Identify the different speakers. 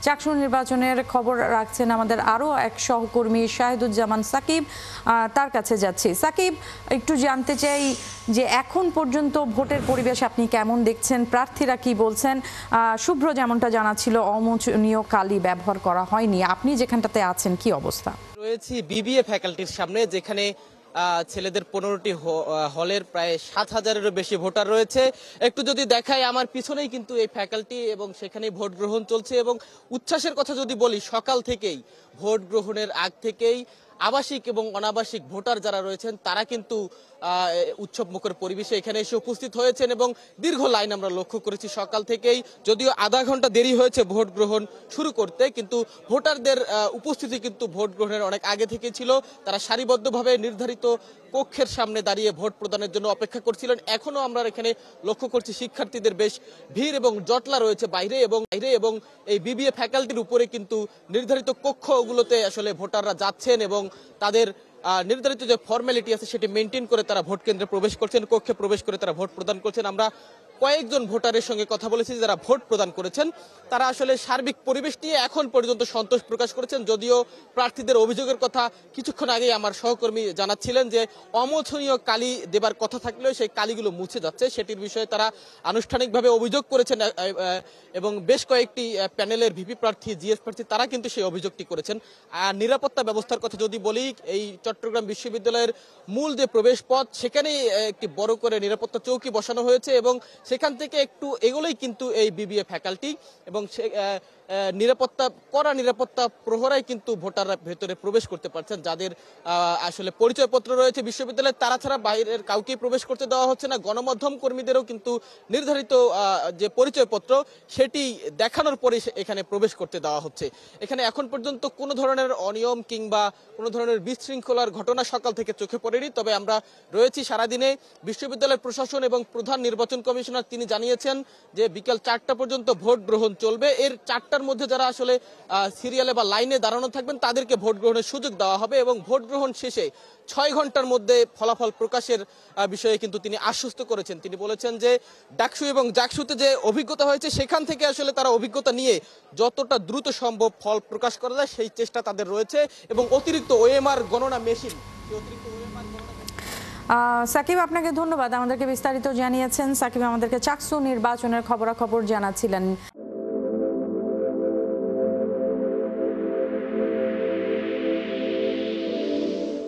Speaker 1: চাকসু নির্বাচনের খবর রাখছেন আমাদের আরও এক সহকর্মী শাহিদুজ্জামান সাকিব। তার কাছে যাচ্ছি। সাকিব, একটু জানতে চাই যে এখন পর্যন্ত ভোটের পরিবেশ আপনি কেমন দেখছেন, প্রার্থীরা কি বলছেন? শুভ্র যেমনটা জানাচ্ছিল অমোচনীয় কালি ব্যবহার করা হয়নি, আপনি যেখানটাতে আছেন কি অবস্থা?
Speaker 2: রয়েছি বিবিএ ফ্যাকাল্টির সামনে, যেখানে ছেলেদের 15টি হলের প্রায় 7,000-এরও বেশি ভোটার রয়েছে। একটু যদি দেখাই, আমার পিছনেই কিন্তু এই ফ্যাকাল্টি এবং সেখানেই ভোট গ্রহণ চলছে। এবং উচ্ছ্বাসের কথা যদি বলি, সকাল থেকেই ভোট গ্রহণের আগ থেকেই আবাসিক এবং অনাবাসিক ভোটার যারা রয়েছেন তারা কিন্তু উৎসব মুখর পরিবেশে এখানে এসে উপস্থিত হয়েছেন এবং দীর্ঘ লাইন আমরা লক্ষ্য করেছি সকাল থেকেই। যদিও আধা ঘন্টা দেরি হয়েছে ভোট গ্রহণ শুরু করতে, কিন্তু ভোটারদের উপস্থিতি কিন্তু ভোট গ্রহণের অনেক আগে থেকে ছিল। তারা সারিবদ্ধভাবে নির্ধারিত কক্ষের সামনে দাঁড়িয়ে ভোট প্রদানের জন্য অপেক্ষা করছিলেন। এখনো আমরা এখানে লক্ষ্য করছি শিক্ষার্থীদের বেশ ভিড় এবং জটলা রয়েছে বাইরে এবং এই বিবিএ ফ্যাকাল্টির উপরে কিন্তু নির্ধারিত কক্ষগুলোতে আসলে ভোটাররা যাচ্ছেন এবং তাদের নির্ধারিত যে ফর্মালিটি আছে সেটি মেনটেন করে তারা ভোট কেন্দ্রে প্রবেশ করছেন, কক্ষে প্রবেশ করে তারা ভোট প্রদান করছেন। আমরা কয়েকজন ভোটারের সঙ্গে কথা বলেছি যারা ভোট প্রদান করেছেন। তারা আসলে সার্বিক পরিবেশ নিয়ে এখন পর্যন্ত সন্তোষ প্রকাশ করেছেন। যদিও প্রার্থীদের অভিযোগের কথা কিছুক্ষণ আগেই আমার সহকর্মী জানাচ্ছিলেন যে অমোচনীয় কালি দেবার কথা থাকলেও সেই কালিগুলো মুছে যাচ্ছে, সেটির বিষয়ে তারা আনুষ্ঠানিকভাবে অভিযোগ করেছেন এবং বেশ কয়েকটি প্যানেলের ভিপি প্রার্থী, জিএস প্রার্থী তারা কিন্তু সেই অভিযোগটি করেছেন। আর নিরাপত্তা ব্যবস্থার কথা যদি বলি, এই চট্টগ্রাম বিশ্ববিদ্যালয়ের মূল যে প্রবেশ পথ সেখানেই একটি বড় করে নিরাপত্তা চৌকি বসানো হয়েছে এবং সেখান থেকে একটু এগোলেই কিন্তু এই বিবিএ ফ্যাকাল্টি এবং কড়া নিরাপত্তা প্রহরাই কিন্তু ভোটাররা ভেতরে প্রবেশ করতে পারছেন। যাদের আসলে পরিচয়পত্র রয়েছে বিশ্ববিদ্যালয়ে, তারা ছাড়া বাইরের কাউকেই প্রবেশ করতে দেওয়া হচ্ছে না। গণমাধ্যম কর্মীদেরও কিন্তু নির্ধারিত যে পরিচয়পত্র সেটি দেখানোর পরে এখানে প্রবেশ করতে দেওয়া হচ্ছে। এখানে এখন পর্যন্ত কোনো ধরনের অনিয়ম কিংবা কোনো ধরনের বিশৃঙ্খলার ঘটনা সকাল থেকে চোখে পড়েনি। তবে আমরা রয়েছি সারাদিনে। বিশ্ববিদ্যালয়ের প্রশাসন এবং প্রধান নির্বাচন কমিশনার তিনি জানিয়েছেন যে বিকাল 4টা পর্যন্ত ভোট গ্রহণ চলবে। এর 4টার মধ্যে যারা আসলে সিরিয়ালে বা লাইনে দাঁড়ানো থাকবেন তাদেরকে ভোট গ্রহণের সুযোগ দেওয়া হবে এবং ভোট গ্রহণ শেষে 6 ঘন্টার মধ্যে ফলাফল প্রকাশের বিষয়ে কিন্তু তিনি আশ্বস্ত করেছেন। তিনি বলেছেন যে ডাকসু এবং জাকসুতে যে অভিজ্ঞতা হয়েছে সেখান থেকে আসলে তারা অভিজ্ঞতা নিয়ে যতটা দ্রুত সম্ভব ফল প্রকাশ করা যায় সেই চেষ্টা তাদের রয়েছে এবং অতিরিক্ত ওএমআর গণনা মেশিন
Speaker 1: সাকিব, আপনাকে ধন্যবাদ, আমাদেরকে বিস্তারিত জানিয়েছেন। সাকিব আমাদেরকে চাকসু নির্বাচনের খবরাখবর জানাচ্ছিলেন।